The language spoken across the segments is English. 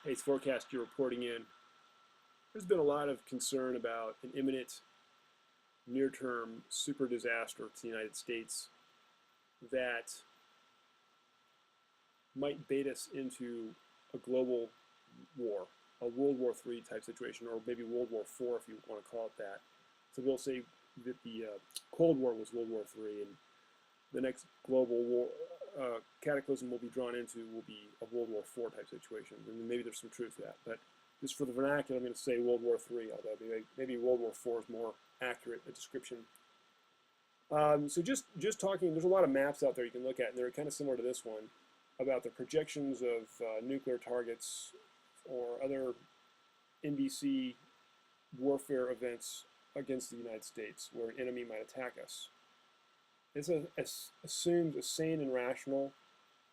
Hey, it's Forecast, you're reporting in. There's been a lot of concern about an imminent near-term super disaster to the United States that might bait us into a global war, a World War III type situation, or maybe World War IV if you want to call it that. So we'll say that the Cold War was World War III, and the next global war cataclysm we'll be drawn into will be a World War IV type situation. And maybe there's some truth to that. But just for the vernacular, I'm going to say World War III, although maybe World War IV is more accurate a description. So just talking, there's a lot of maps out there you can look at, and they're kind of similar to this one, about the projections of nuclear targets or other NBC warfare events against the United States where an enemy might attack us. This assumes a sane and rational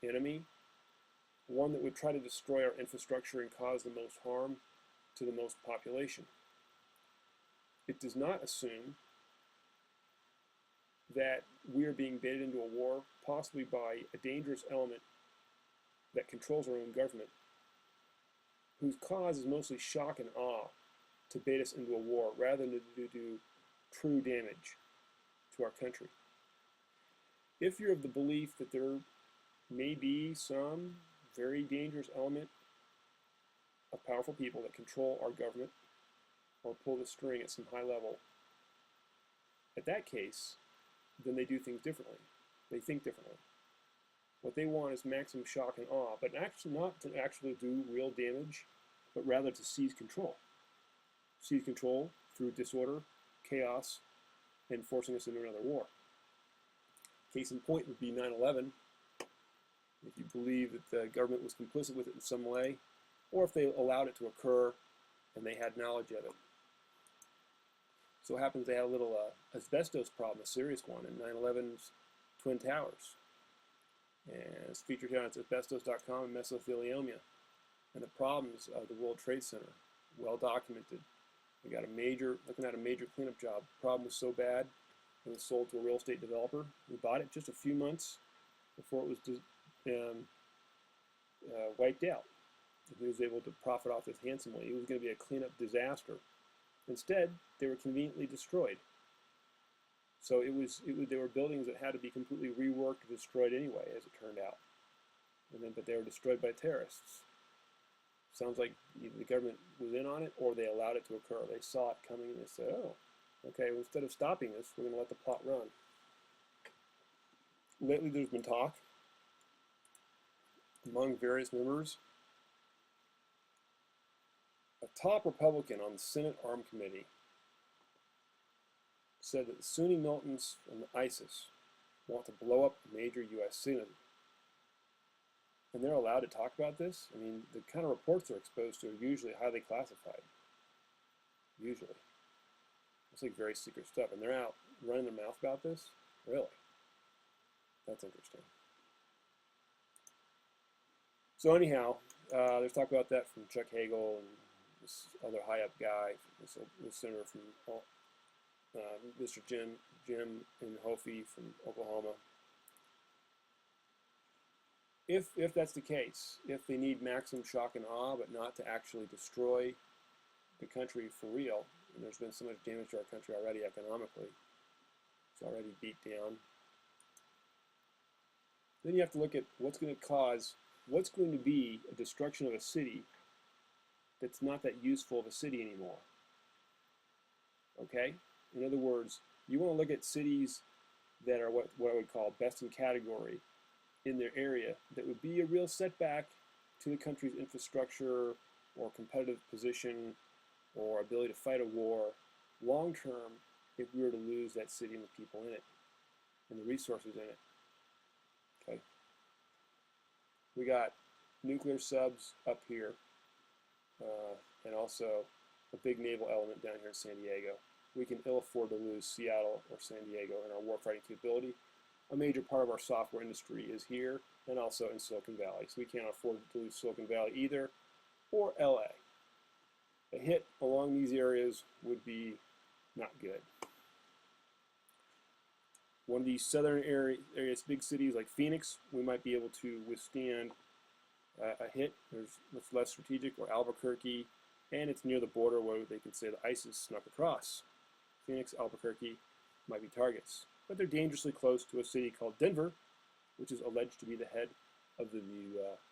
enemy, one that would try to destroy our infrastructure and cause the most harm to the most population. It does not assume that we are being baited into a war, possibly by a dangerous element that controls our own government, whose cause is mostly shock and awe to bait us into a war rather than to do true damage to our country. If you're of the belief that there may be some very dangerous element of powerful people that control our government or pull the string at some high level, at that case, then they do things differently. They think differently. What they want is maximum shock and awe, but actually not to actually do real damage, but rather to seize control. Seize control through disorder, chaos, and forcing us into another war. Case in point would be 9/11. If you believe that the government was complicit with it in some way, or if they allowed it to occur and they had knowledge of it. So it happens they had a little asbestos problem, a serious one, in 9/11's Twin Towers. And it's featured here on asbestos.com and mesothelioma. And the problems of the World Trade Center, well documented. We got looking at a major cleanup job. The problem was so bad, it was sold to a real estate developer. We bought it just a few months before it was wiped out. And he was able to profit off this handsomely. It was going to be a cleanup disaster. Instead, they were conveniently destroyed. So they were buildings that had to be completely reworked and destroyed anyway, as it turned out. But they were destroyed by terrorists. Sounds like either the government was in on it or they allowed it to occur. They saw it coming and they said, oh, okay, well, instead of stopping this, we're going to let the plot run. Lately, there's been talk among various members. A top Republican on the Senate Armed Committee said that the Sunni militants and ISIS want to blow up a major U.S. city. And they're allowed to talk about this? I mean, the kind of reports they're exposed to are usually highly classified. Usually. It's like very secret stuff. And they're out running their mouth about this? Really? That's interesting. So anyhow, there's talk about that from Chuck Hagel and this other high-up guy, this senator from Mr. Jim Inhofe from Oklahoma. If that's the case, if they need maximum shock and awe, but not to actually destroy the country for real, and there's been so much damage to our country already economically, it's already beat down, then you have to look at what's going to be a destruction of a city that's not that useful of a city anymore. Okay? In other words, you want to look at cities that are what I would call best in category in their area that would be a real setback to the country's infrastructure or competitive position or ability to fight a war long term if we were to lose that city and the people in it and the resources in it. Okay. We got nuclear subs up here and also a big naval element down here in San Diego. We can ill afford to lose Seattle or San Diego in our warfighting capability. A major part of our software industry is here and also in Silicon Valley. So we can't afford to lose Silicon Valley either, or LA. A hit along these areas would be not good. One of these southern areas, big cities like Phoenix, we might be able to withstand a hit. It's less strategic, or Albuquerque, and it's near the border where they can say the ISIS snuck across. Phoenix, Albuquerque might be targets, but they're dangerously close to a city called Denver, which is alleged to be the head of the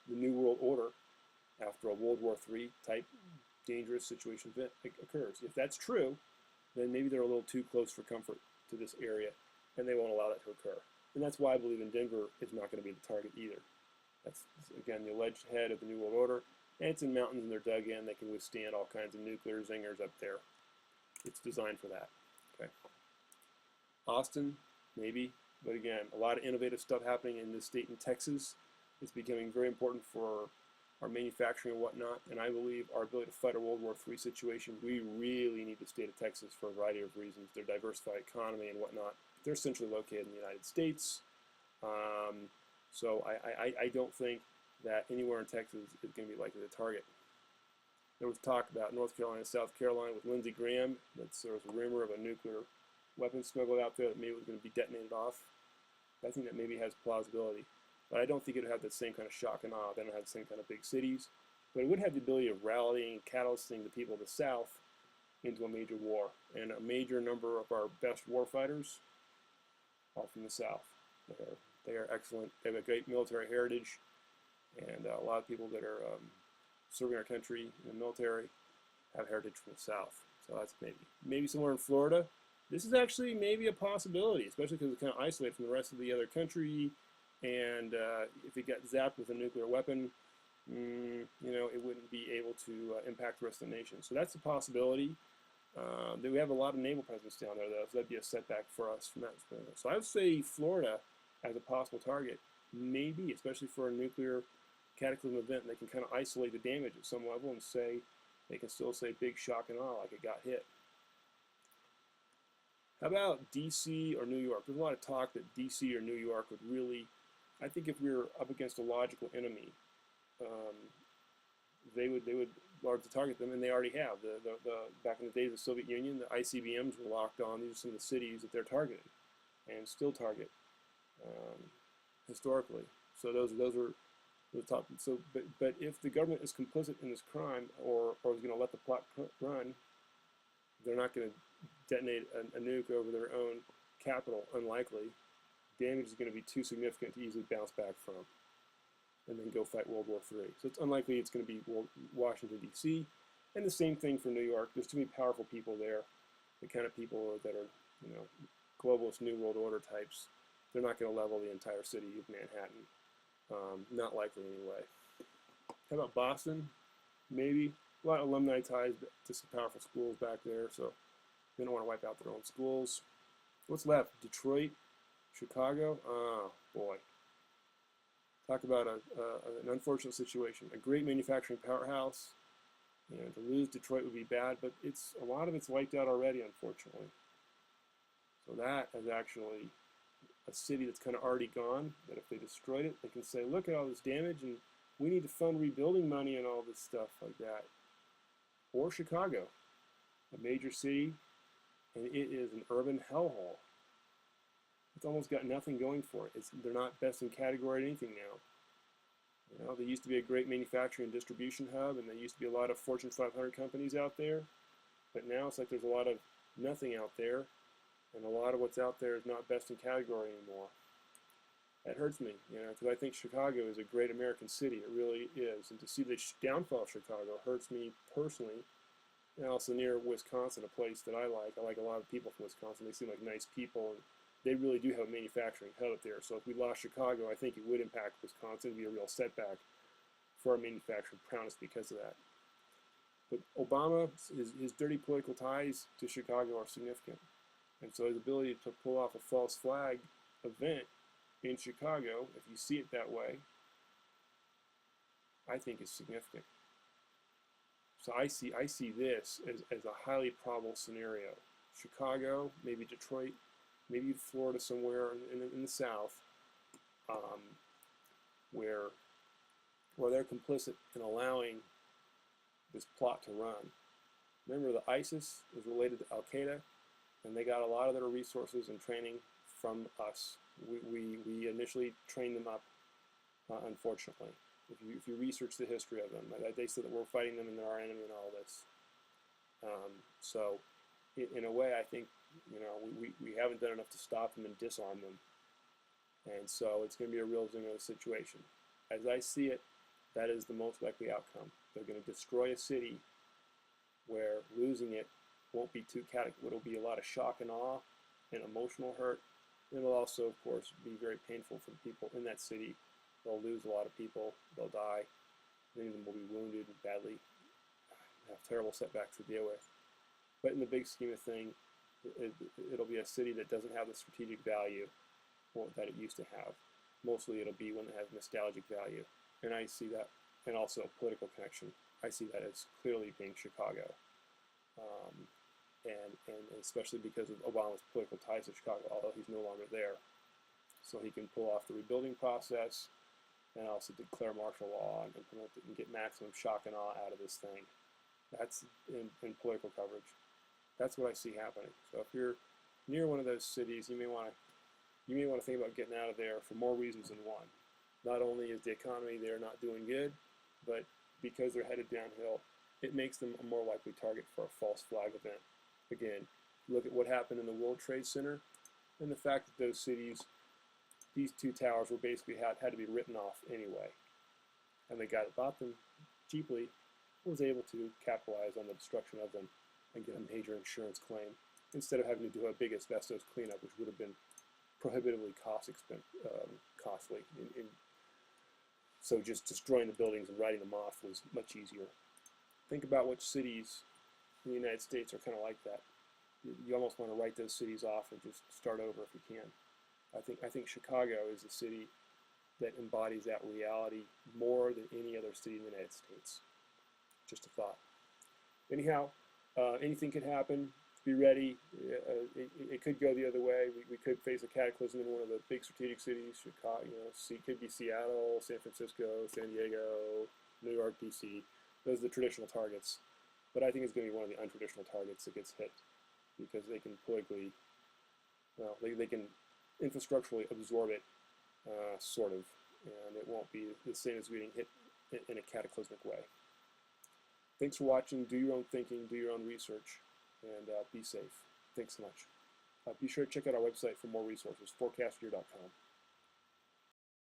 New World Order after a World War III type dangerous situation occurs. If that's true, then maybe they're a little too close for comfort to this area, and they won't allow that to occur. And that's why I believe in Denver is not going to be the target either. That's, again, the alleged head of the New World Order, and it's in mountains and they're dug in. They can withstand all kinds of nuclear zingers up there. It's designed for that. Okay. Austin, maybe, but again, a lot of innovative stuff happening in this state in Texas. It's becoming very important for our manufacturing and whatnot, and I believe our ability to fight a World War III situation, we really need the state of Texas for a variety of reasons. Their diversified economy and whatnot. They're centrally located in the United States. So I don't think that anywhere in Texas is going to be likely to target. There was talk about North Carolina, South Carolina with Lindsey Graham. There was a rumor of a nuclear weapon smuggled out there that maybe was going to be detonated off. I think that maybe has plausibility. But I don't think it would have the same kind of shock and awe. They don't have the same kind of big cities. But it would have the ability of rallying and catalyzing the people of the South into a major war. And a major number of our best warfighters are from the South. They are excellent. They have a great military heritage. And a lot of people that are serving our country in the military have heritage from the South. So that's maybe somewhere in Florida. This is actually maybe a possibility, especially because it's kind of isolated from the rest of the other country. And if it got zapped with a nuclear weapon, it wouldn't be able to impact the rest of the nation. So that's a possibility. We have a lot of naval presence down there, though, so that'd be a setback for us from that. So I would say Florida as a possible target, maybe, especially for a nuclear cataclysm event. They can kind of isolate the damage at some level and say, they can still say big shock and awe like it got hit. How about D.C. or New York? There's a lot of talk that D.C. or New York would really, I think if we were up against a logical enemy, they would largely target them, and they already have. Back in the days of the Soviet Union, the ICBMs were locked on. These are some of the cities that they're targeting, and still target historically. So those are the top. So, but if the government is complicit in this crime, or is going to let the plot run, they're not going to detonate a nuke over their own capital. Unlikely. Damage is going to be too significant to easily bounce back from, and then go fight World War III. So it's unlikely it's going to be Washington, D.C., and the same thing for New York. There's too many powerful people there, the kind of people that are, globalist New World Order types. They're not going to level the entire city of Manhattan. Not likely anyway. How about Boston? Maybe. A lot of alumni ties to some powerful schools back there, so they don't want to wipe out their own schools. What's left? Detroit? Chicago? Oh, boy. Talk about an unfortunate situation. A great manufacturing powerhouse. To lose Detroit would be bad, but a lot of it's wiped out already, unfortunately. So that is actually a city that's kind of already gone, that if they destroyed it, they can say, look at all this damage, and we need to fund rebuilding money and all this stuff like that. Or Chicago, a major city, and it is an urban hellhole. It's almost got nothing going for it. They're not best in category at anything now. They used to be a great manufacturing and distribution hub, and there used to be a lot of Fortune 500 companies out there. But now it's like there's a lot of nothing out there, and a lot of what's out there is not best in category anymore. That hurts me, because I think Chicago is a great American city. It really is. And to see the downfall of Chicago hurts me personally. And also near Wisconsin, a place that I like. I like a lot of people from Wisconsin. They seem like nice people, and they really do have a manufacturing hub up there. So if we lost Chicago, I think it would impact Wisconsin. It would be a real setback for our manufacturing prowess because of that. But Obama, his dirty political ties to Chicago are significant. And so his ability to pull off a false flag event in Chicago, if you see it that way, I think is significant. So I see this as a highly probable scenario. Chicago, maybe Detroit, maybe Florida somewhere in the South, where they're complicit in allowing this plot to run. Remember, the ISIS is related to Al-Qaeda, and they got a lot of their resources and training from us. We initially trained them up, unfortunately. If you research the history of them, they said that we're fighting them and they're our enemy and all this. So in a way, I think, we haven't done enough to stop them and disarm them. And so it's going to be a real Zimmer situation. As I see it, that is the most likely outcome. They're going to destroy a city where losing it won't be too catastrophic. It'll be a lot of shock and awe and emotional hurt. It'll also, of course, be very painful for the people in that city. They'll lose a lot of people. They'll die. Many of them will be wounded badly, have terrible setbacks to deal with. But in the big scheme of things, it'll be a city that doesn't have the strategic value that it used to have. Mostly it'll be one that has nostalgic value. And I see that, and also a political connection. I see that as clearly being Chicago. And especially because of Obama's political ties to Chicago, although he's no longer there. So he can pull off the rebuilding process and also declare martial law and implement it and get maximum shock and awe out of this thing. That's in political coverage. That's what I see happening. So if you're near one of those cities, you may want to think about getting out of there for more reasons than one. Not only is the economy there not doing good, but because they're headed downhill, it makes them a more likely target for a false flag event. Again, look at what happened in the World Trade Center and the fact that those cities, these two towers were basically had to be written off anyway. And the guy that bought them cheaply was able to capitalize on the destruction of them and get a major insurance claim instead of having to do a big asbestos cleanup, which would have been prohibitively costly. So just destroying the buildings and writing them off was much easier. Think about which cities in the United States are kind of like that. You almost want to write those cities off and just start over if you can. I think Chicago is the city that embodies that reality more than any other city in the United States. Just a thought. Anyhow, anything could happen. Be ready. It could go the other way. We could face a cataclysm in one of the big strategic cities. Chicago, could be Seattle, San Francisco, San Diego, New York, DC. Those are the traditional targets. But I think it's going to be one of the untraditional targets that gets hit because they can politically, they can infrastructurally absorb it, sort of, and it won't be the same as getting hit in a cataclysmic way. Thanks for watching. Do your own thinking, do your own research, and be safe. Thanks so much. Be sure to check out our website for more resources, forecastyear.com.